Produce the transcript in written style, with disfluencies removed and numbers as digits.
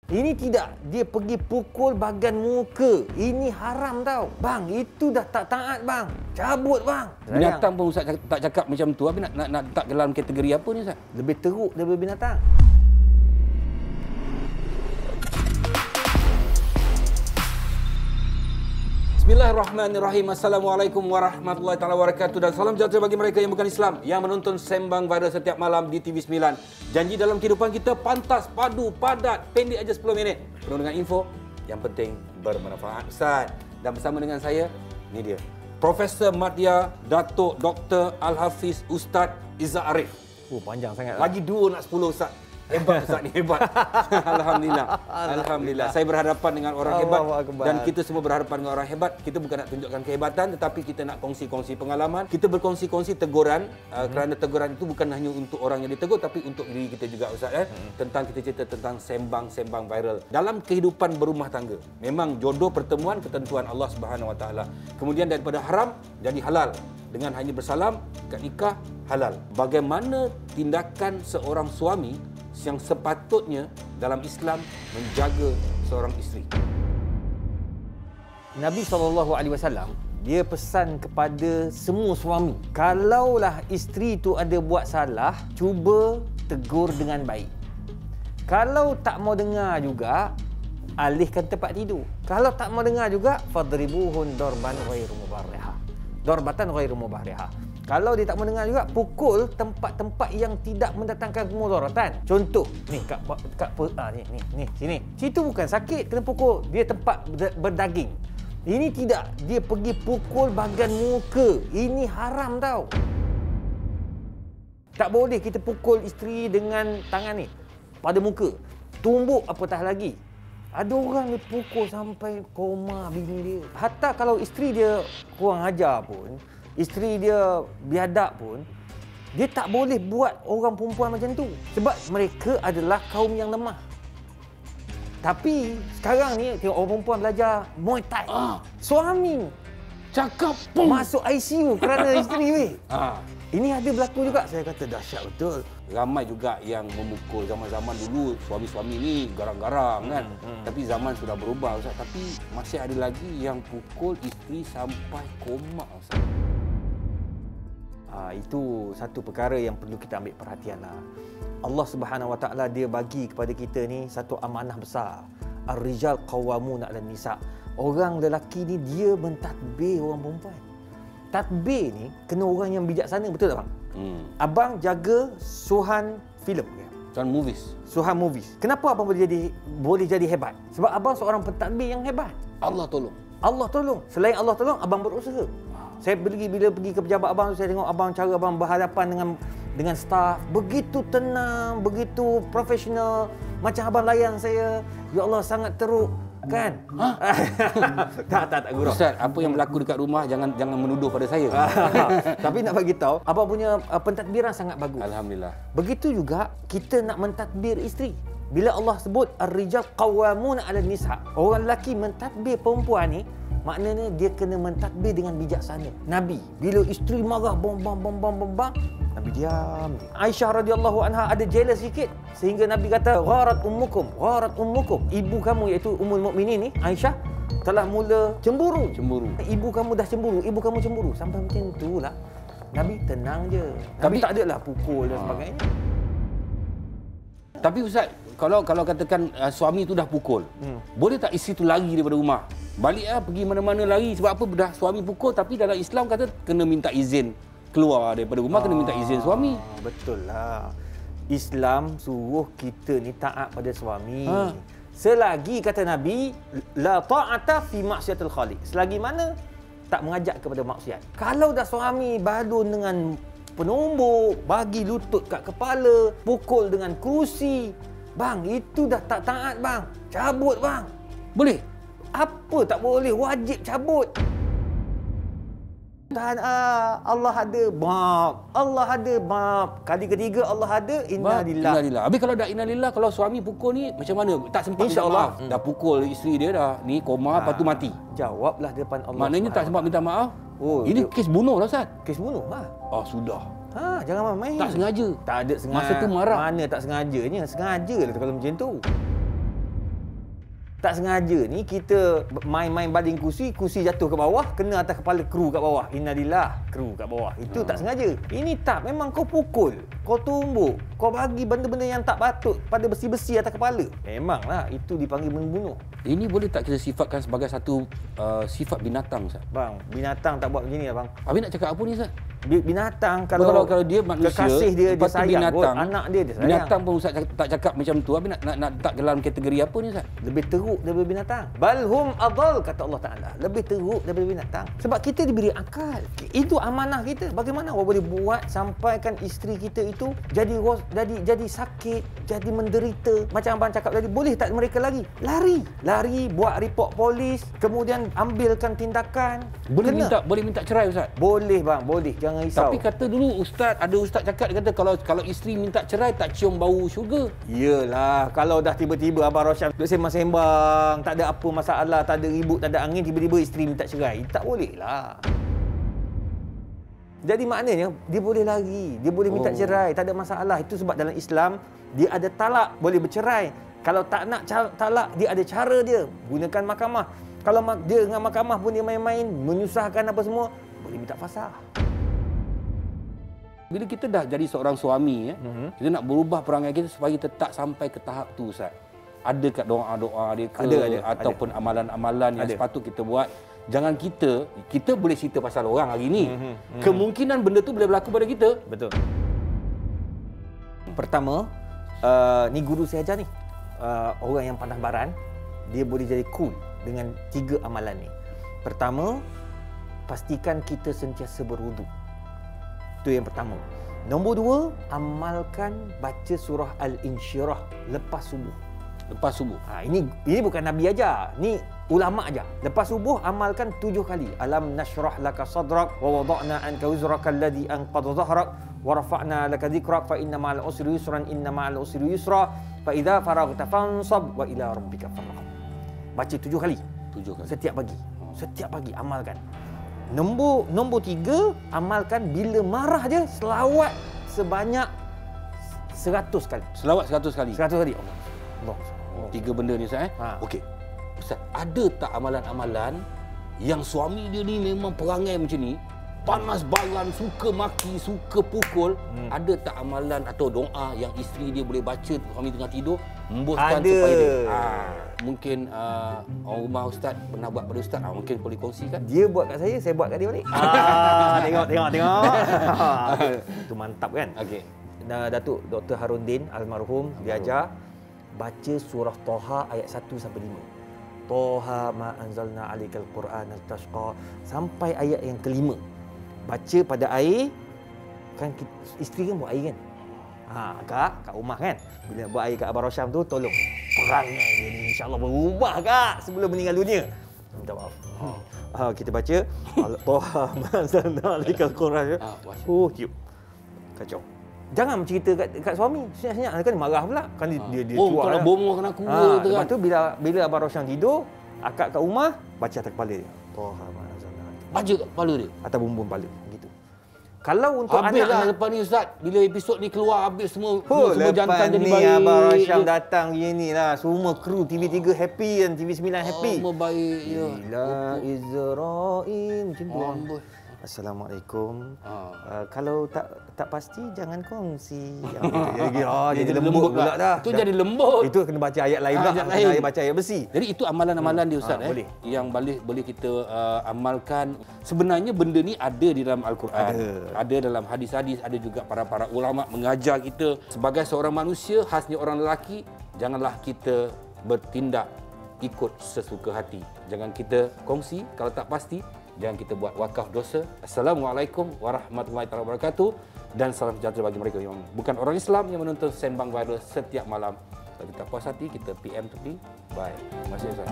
Ini tidak, dia pergi pukul bahagian muka. Ini haram tau. Bang, itu dah tak taat bang. Cabut bang. Binatang pun Ustaz tak cakap macam tu. Habis nak letak dalam kategori apa ni Ustaz? Lebih teruk daripada binatang. Bismillahirrahmanirrahim. Assalamualaikum warahmatullahi taala wabarakatuh dan salam sejahtera bagi mereka yang bukan Islam yang menonton Sembang Viral setiap malam di TV9. Janji dalam kehidupan kita pantas, padu, padat, pendek aja 10 minit. Penuh dengan info yang penting bermanfaat Ustaz. Dan bersama dengan saya, ni dia. Profesor Madya Datuk Dr. Al-Hafiz Ustaz Izzat Arif. Oh, panjang sangat. Lagi 2 nak 10 Ustaz. Hebat Ustaz ni, hebat. Alhamdulillah. Alhamdulillah. Saya berhadapan dengan orang hebat dan kita semua berhadapan dengan orang hebat. Kita bukan nak tunjukkan kehebatan tetapi kita nak kongsi-kongsi pengalaman. Kita berkongsi-kongsi teguran kerana teguran itu bukan hanya untuk orang yang ditegur tapi untuk diri kita juga Ustaz Tentang kita cerita tentang sembang-sembang viral. Dalam kehidupan berumah tangga, memang jodoh pertemuan ketentuan Allah Subhanahu Wa Taala. Kemudian daripada haram jadi halal. Dengan hanya bersalam, akad nikah halal. Bagaimana tindakan seorang suami yang sepatutnya dalam Islam menjaga seorang isteri? Nabi SAW, dia pesan kepada semua suami, kalaulah isteri tu ada buat salah, cuba tegur dengan baik. Kalau tak mau dengar juga, alihkan tempat tidur. Kalau tak mau dengar juga, fadribuhun darban ghairu mubarrihah. Darbatan ghairu mubarrihah. Kalau dia tak mendengar juga, pukul tempat-tempat yang tidak mendatangkan kemudaratan. Contoh, ni kat ni sini. Situ bukan sakit kena pukul, dia tempat berdaging. Ini tidak, dia pergi pukul bahagian muka. Ini haram tau. Tak boleh kita pukul isteri dengan tangan ni pada muka. Tumbuk apatah lagi. Ada orang ni pukul sampai koma bini dia. Hatta kalau isteri dia kurang ajar pun, isteri dia biadab pun, dia tak boleh buat orang perempuan macam tu. Sebab mereka adalah kaum yang lemah. Tapi sekarang ni tengok orang perempuan belajar Muay Thai. Suami Cakap pun masuk ICU kerana isteri weh. Ini ada berlaku juga. Saya kata dahsyat betul. Ramai juga yang memukul. Zaman-zaman dulu suami-suami ni garang-garang kan. Tapi zaman sudah berubah Ustaz. Tapi masih ada lagi yang pukul isteri sampai koma Ustaz. Itu satu perkara yang perlu kita ambil perhatian lah. Allah Subhanahu Wa Taala dia bagi kepada kita ni satu amanah besar. Ar-rijal qawwamuna 'alan nisa. Orang lelaki ni dia mentadbir orang perempuan. Tadbir ni kena orang yang bijaksana, betul tak bang? Abang jaga Suhan filem ya? Suhan movies. Suhan movies. Kenapa abang boleh jadi hebat? Sebab abang seorang pentadbir yang hebat. Allah tolong. Allah tolong. Selain Allah tolong, abang berusaha. Saya bila pergi ke pejabat abang, saya tengok abang cara abang berhadapan dengan staf begitu tenang, begitu profesional. Macam abang layan saya, ya Allah sangat teruk. Kan? Tak gurau. Ustaz, apa yang berlaku dekat rumah jangan menuduh pada saya. Tapi nak bagi tahu, abang punya pentadbiran sangat bagus. Alhamdulillah. Begitu juga kita nak mentadbir isteri. Bila Allah sebut ar-rijal qawwamuna 'alan nisa, orang lelaki mentadbir perempuan ni, maknanya dia kena mentadbir dengan bijaksana. Nabi bila isteri marah bom, Nabi diam. Aisyah radhiyallahu anha ada jealous sikit sehingga Nabi kata gharat ummukum. Ibu kamu iaitu Ummul Mukminin ni Aisyah telah mula cemburu. Ibu kamu dah cemburu, ibu kamu cemburu. Sampai macam itulah. Nabi tenang je. Nabi tak adalah pukul dan sebagainya. Tapi Ustaz, kalau katakan suami tu dah pukul, boleh tak isteri tu lari daripada rumah? Baliklah pergi mana-mana lari sebab apa dah suami pukul, tapi dalam Islam kata kena minta izin keluar daripada rumah, kena minta izin suami. Betul lah. Islam suruh kita ni taat pada suami. Selagi kata Nabi, la ta'ata fi maksiatil khaliq. Selagi mana tak mengajak kepada maksiat. Kalau dah suami badun dengan penumbuk, bagi lutut kat kepala, pukul dengan kerusi, bang, itu dah tak taat bang. Cabut bang. Boleh? Apa tak boleh? Wajib cabut. Tuhan Allah ada, maaf. Allah ada, maaf. Kali ketiga Allah ada, innalillah. Habis kalau dah innalillah, kalau suami pukul ni macam mana? Tak sempat minta maaf. Dah pukul isteri dia dah ni koma, lepas tu mati. Jawablah depan Allah. Maknanya tak sempat minta maaf. Oh, ini kes bunuh lah Ustaz. Kes bunuh lah. Sudah. Jangan main. Tak sengaja. Tak ada sengaja. Masa tu marah. Mana tak sengajanya? Sengaja lah kalau macam tu. Tak sengaja ni kita main-main baling kursi jatuh ke bawah, kena atas kepala kru kat bawah. Innalillah, kru kat bawah. Itu tak sengaja. Ini tak, memang kau pukul, kau tumbuk, kau bagi benda-benda yang tak patut pada besi-besi atas kepala. Memanglah itu dipanggil membunuh. Ini boleh tak kita sifatkan sebagai satu sifat binatang, Ustaz? Bang, binatang tak buat macam ni lah bang. Habis nak cakap apa ni, Ustaz? Binatang kalau dia manusia, kekasih dia sayang, binatang, anak dia sayang. Binatang pun Ustaz tak cakap macam tu. Habis nak letak dalam kategori apa ni, Ustaz? Lebih teruk daripada binatang. Balhum adall, kata Allah Ta'ala. Lebih teruk daripada binatang. Sebab kita diberi akal. Itu amanah kita. Bagaimana awak boleh buat sampaikan isteri kita itu jadi sakit, jadi menderita. Macam abang cakap tadi, boleh tak mereka lagi? Lari, buat report polis, kemudian ambilkan tindakan. Boleh minta cerai, Ustaz? Boleh bang, boleh. Jangan risau. Tapi kata dulu ada ustaz cakap, dia kata kalau isteri minta cerai tak cium bau syurga. Iyalah, kalau dah tiba-tiba Abang Rosyam duk sembang-sembang, tak ada apa masalah, tak ada ribut, tak ada angin, tiba-tiba isteri minta cerai, tak boleh lah. Jadi maknanya dia boleh lari, dia boleh minta cerai, tak ada masalah. Itu sebab dalam Islam dia ada talak, boleh bercerai. Kalau tak nak talak, dia ada cara dia, gunakan mahkamah. Kalau dia dengan mahkamah pun dia main-main, menyusahkan apa semua, boleh minta fasakh. Bila kita dah jadi seorang suami, kita nak berubah perangai kita supaya tetap sampai ke tahap tu, Ustaz. Ada kat doa-doa dia ke, ataupun amalan-amalan yang sepatut kita buat. Jangan kita boleh cerita pasal orang hari ni. Kemungkinan benda tu boleh berlaku pada kita. Betul. Pertama, ni guru saya ajar ni. Orang yang pandai baran, dia boleh jadi cool dengan 3 amalan ni. Pertama, pastikan kita sentiasa berwuduk. Itu yang pertama. Nombor 2, amalkan baca surah Al-Insyirah lepas subuh. Lepas subuh. Ini bukan Nabi aja, ni ulama aja. Lepas subuh amalkan 7 kali. Alam nashrah laka sadrak wa wada'na anka wizraka alladhi anqadha dhahrak wa rafa'na laka dhikrak fa inna ma'al usri yusran inna ma'al usri yusra fa idza faraghta fansab wa ila rabbika farghab. Baca 7 kali. 7 kali. Setiap pagi. Setiap pagi amalkan. Nombor 3, amalkan bila marah je selawat sebanyak 100 kali. Selawat 100 kali. 100 kali. Allah. 3 benda ni, Ustaz. Okey. Ustaz, ada tak amalan-amalan yang suami dia ni memang perangai macam ni, panas baran, suka maki, suka pukul, ada tak amalan atau doa yang isteri dia boleh baca suami tengah tidur memboskan supaya dia? Mungkin orang rumah Ustaz pernah buat pada Ustaz, mungkin boleh kongsikan. Dia buat kat saya buat kat dia balik. Tengok. Itu mantap kan? Okey. Datuk Dr. Harundin almarhum dia ajar baca surah Toha ayat 1 sampai 5. Toha ma anzalna alaikal Qur'ana tashqa sampai ayat yang kelima. Baca pada air, kan isteri kan buat air kan. Kak rumah kan, bila buat air kat Abang Rosyam tu, tolong perangai dia ni insya-Allah berubah kak sebelum meninggal dunia. Minta maaf. Kita baca Toha ma anzalna alaikal Qur'ana. Tiup. Kacau. Jangan mencerita kat suami. Senyap-senyap kan marah pula. Kan dia cuak. Kalau bomohkan aku tu kan. Lepas tu bila Abang Rosyam tidur, akak kat rumah baca atas kepala dia. Toha ma anzalna. Baca kat kepala dia. Atas bumbung kepala gitu. Kalau untuk habislah lepas ni Ustaz, bila episod ni keluar habis semua jantan jadi baik. Abang Rosyam datang beginilah, semua kru TV3 happy dan TV9 happy. Semua baik ya. Ila Izrail macam tu. Assalamualaikum. Kalau tak pasti jangan kongsi. Jadi lembut pula dah. Itu jadi lembut. Itu kena baca ayat lain pula. Kena baca ayat besi. Jadi itu amalan-amalan dia Ustaz yang boleh kita amalkan. Sebenarnya benda ni ada di dalam Al-Quran. Ada dalam hadis-hadis, ada juga para ulama mengajar kita sebagai seorang manusia, khasnya orang lelaki, janganlah kita bertindak ikut sesuka hati. Jangan kita kongsi kalau tak pasti. Jangan kita buat wakaf dosa. Assalamualaikum warahmatullahi wabarakatuh. Dan salam sejahtera bagi mereka yang bukan orang Islam yang menonton Sembang Viral setiap malam. Kalau kita puas hati, kita PM tepi. Bye. Terima kasih Ustaz.